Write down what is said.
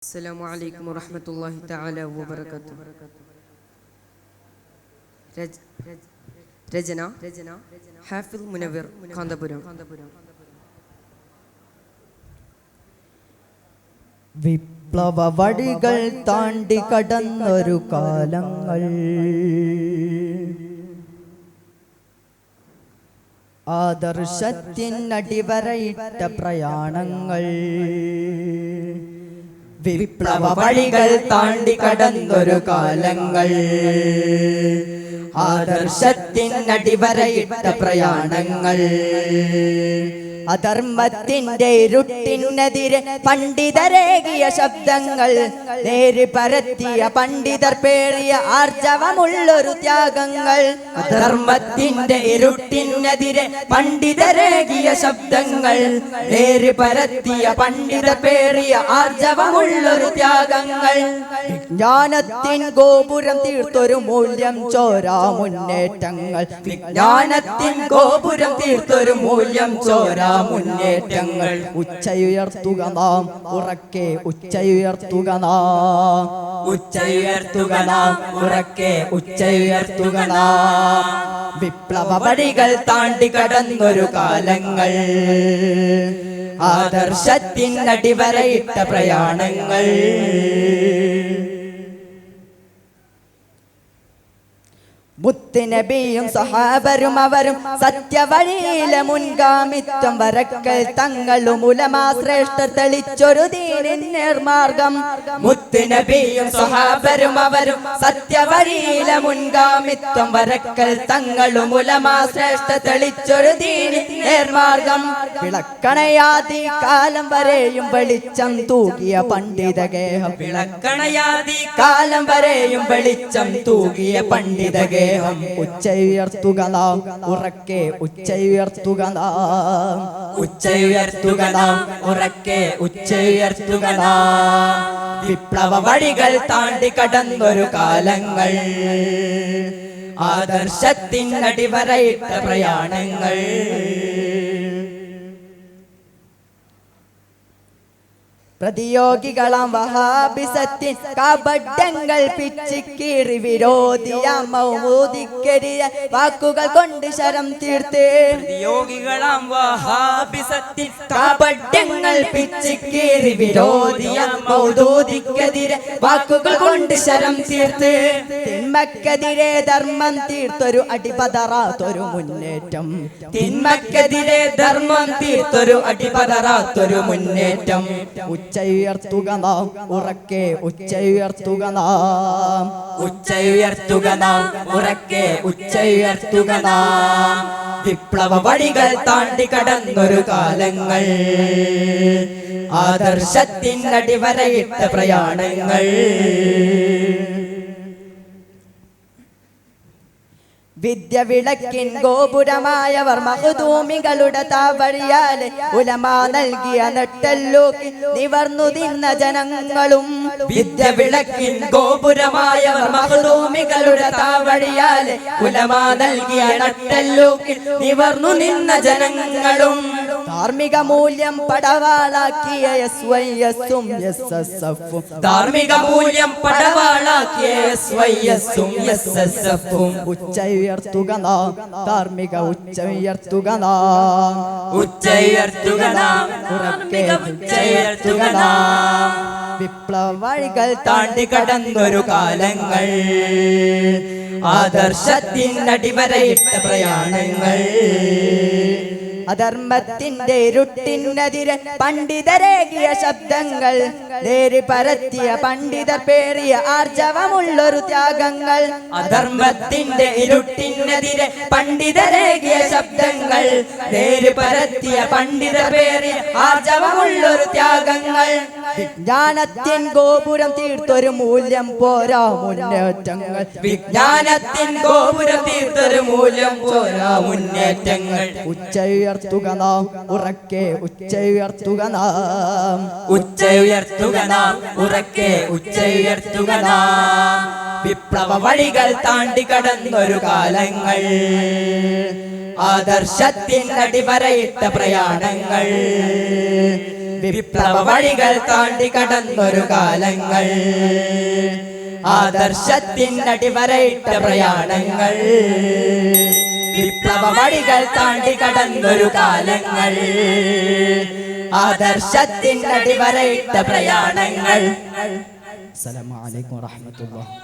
السلام عليكم ورحمة الله تعالى وبركاته. രചന ഹാഫിൽ മുനവ്വിർ കാന്തപുരം. വിപ്ലവ വഴികൾ താണ്ടി കടന്നൊരു കാലങ്ങൾ, ആദർശത്തിനടിവരയിട്ട പ്രയാണങ്ങൾ. വിപ്ലവ വഴികൾ താണ്ടി കടന്നൊരു കാലങ്ങൾ, ആദർശത്തിനടിവരയിട്ട പ്രയാണങ്ങൾ. അധർമ്മത്തിന്റെ ഇരുട്ടിനെതിരെ പണ്ഡിതരേകിയ ശബ്ദങ്ങൾ, നേര് പരത്തിയ പണ്ഡിതർ പേറിയ ആർജവമുള്ളൊരു ത്യാഗങ്ങൾ. അധർമ്മത്തിന്റെ ഇരുട്ടിനെതിരെ പണ്ഡിതരേകിയ ശബ്ദങ്ങൾ, നേര് പരത്തിയ പണ്ഡിതർ പേറിയ ആർജവമുള്ളൊരു ത്യാഗങ്ങൾ. വിജ്ഞാനത്തിൻ ഗോപുരം തീർത്തൊരു മൂല്യം ചോരാ മുന്നേറ്റങ്ങൾ, വിജ്ഞാനത്തിൻ ഗോപുരം തീർത്തൊരു മൂല്യം ചോരാ മുന്നേറ്റങ്ങൾ. ഉച്ചയുയർത്തുക നാം ഉറക്കെ, ഉച്ചയുയർത്തുക നാം, ഉച്ചയുയർത്തുക നാം ഉറക്കെ, ഉച്ചയുയർത്തുക നാം. വിപ്ലവ വഴികൾ താണ്ടി കടന്നൊരു കാലങ്ങൾ, ആദർശത്തിനടിവരയിട്ട പ്രയാണങ്ങൾ. മുത്തുനബിയും സഹാബരും അവരും സത്യവഴിയിലെ മുൻഗാമിത്വം വരക്കൽ തങ്ങളും ഉലമാ ശ്രേഷ്ഠർ തെളിച്ചൊരു ദീനിൻ നേർമാർഗം. മുത്തുനബിയും സഹാബരും അവരും സത്യവഴിയിലെ മുൻഗാമിത്വം വരക്കൽ തങ്ങളും ഉലമാ ശ്രേഷ്ഠർ തെളിച്ചൊരു ദീനിൻ നേർമാർഗം. വിളക്കണയാതി കാലം വരെയും വെളിച്ചം തൂകിയ പണ്ഡിതഗേഹം, വിളക്കണയാതി കാലം വരെയും വെളിച്ചം തൂകിയ പണ്ഡിതഗേഹം. ഉച്ചയുയർത്തുക നാം ഉറക്കെ, ഉച്ചയുയർത്തുക നാം, ഉച്ചയുയർത്തുക നാം ഉറക്കെ, ഉച്ചയുയർത്തുക നാം. വിപ്ലവ വഴികൾ താണ്ടി കടന്നൊരു കാലങ്ങൾ, ആദർശത്തിനടിവരയിട്ട പ്രയാണങ്ങൾ. പ്രതിയോഗികളാം വഹാബിസത്തിൻ കപടങ്ങൾ പിച്ചിക്കീറി വിരോധിയാം മൗമൂദിക്കെതിരെ വാക്കുകൾ കൊണ്ട് ശരം തീർത്ത്. പ്രതിയോഗികളാം വഹാബിസത്തിൻ കപടങ്ങൾ പിച്ചിക്കീറി വിരോധിയാം മൗദൂദിക്കെതിരെ വാക്കുകൾ കൊണ്ട് ശരം തീർത്ത്. തിന്മക്കെതിരെ ധർമ്മം തീർത്തൊരു അടിപതറാത്തൊരു മുന്നേറ്റം, തിന്മക്കെതിരെ ധർമ്മം തീർത്തൊരു അടിപതറാത്തൊരു മുന്നേറ്റം. ഉച്ചയുയർത്തുക നാം ഉറക്കെ, ഉച്ചയുയർത്തുക നാം, ഉച്ചയുയർത്തുക നാം ഉറക്കെ, ഉച്ചയുയർത്തുക നാം. വിപ്ലവ വഴികൾ താണ്ടി കടന്നൊരു കാലങ്ങൾ, ആദർശത്തിനടിവരയിട്ട പ്രയാണങ്ങൾ. വിദ്യ വിളക്കിൻ ഗോപുരമായവർ മഹ്ദൂമികളുടെ താവഴിയാലെ ഉലമാ നൽകിയ നെട്ടല്ലൂക്കി നിവർന്നു തിന്ന ജനങ്ങളും. വിദ്യ വിളക്കിൻ ഗോപുരമായവർ മഹ്ദൂമികളുടെ താവഴിയാലെ ഉലമാ നൽകിയ നെട്ടല്ലൂക്കി നിവർന്നു നിന്ന ജനങ്ങളും. ധാർമ്മിക മൂല്യം പടവാളാക്കിയ SYS-ഉം SSF-ഉം, ധാർമ്മിക മൂല്യം പടവാളാക്കിയ SYS-ഉം SSF-ഉം. ഉച്ചയുയർത്തുക നാം ധാർമ്മിക, ഉച്ചയുയർത്തുക നാം, ഉച്ചയുയർത്തുക നാം ഉറക്കെ, ഉച്ചയുയർത്തുക നാം. വിപ്ലവ വഴികൾ താണ്ടി കടന്നൊരു കാലങ്ങൾ, ആദർശത്തിനടിവരയിട്ട പ്രയാണങ്ങൾ. അധർമ്മത്തിന്റെ ഇരുട്ടിനെതിരെ പണ്ഡിതരേകിയ ശബ്ദങ്ങൾ, നേര് പരത്തിയ പണ്ഡിതർ പേറിയ ആർജവമുള്ളൊരു ത്യാഗങ്ങൾ. അധർമ്മത്തിന്റെ ഇരുട്ടിനെതിരെ പണ്ഡിതരേകിയ ശബ്ദങ്ങൾ, നേര് പരത്തിയ പണ്ഡിതർ പേറിയ ആർജവമുള്ളൊരു ത്യാഗങ്ങൾ. വിജ്ഞാനത്തിൻ ഗോപുരം തീർത്തൊരു മൂല്യം പോരാ മുന്നേറ്റങ്ങൾ, വിജ്ഞാനത്തിൻ ഗോപുരം തീർത്തൊരു മൂല്യം പോരാ മുന്നേറ്റങ്ങൾ. ഉച്ചയുയർത്തുക നാം ഉറക്കെ, ഉച്ചയുയർത്തുക നാം, ഉച്ചയുയർത്തുക നാം ഉറക്കെ, ഉച്ചയുയർത്തുക നാം. വിപ്ലവ വഴികൾ താണ്ടി കടന്നൊരു കാലങ്ങൾ, ആദർശത്തിനടിവരയിട്ട പ്രയാണങ്ങൾ. വിപ്ലവ വഴികൾ താണ്ടി കടന്നൊരു കാലങ്ങൾ, ആദർശത്തിനടിവരയിട്ട പ്രയാണങ്ങൾ. വിപ്ലവ വഴികൾ താണ്ടി കടന്നൊരു കാലങ്ങൾ, ആദർശത്തിനടിവരയിട്ട പ്രയാണങ്ങൾ. അസ്സലാമു അലൈക്കും വറഹ്മത്തുള്ളാഹി.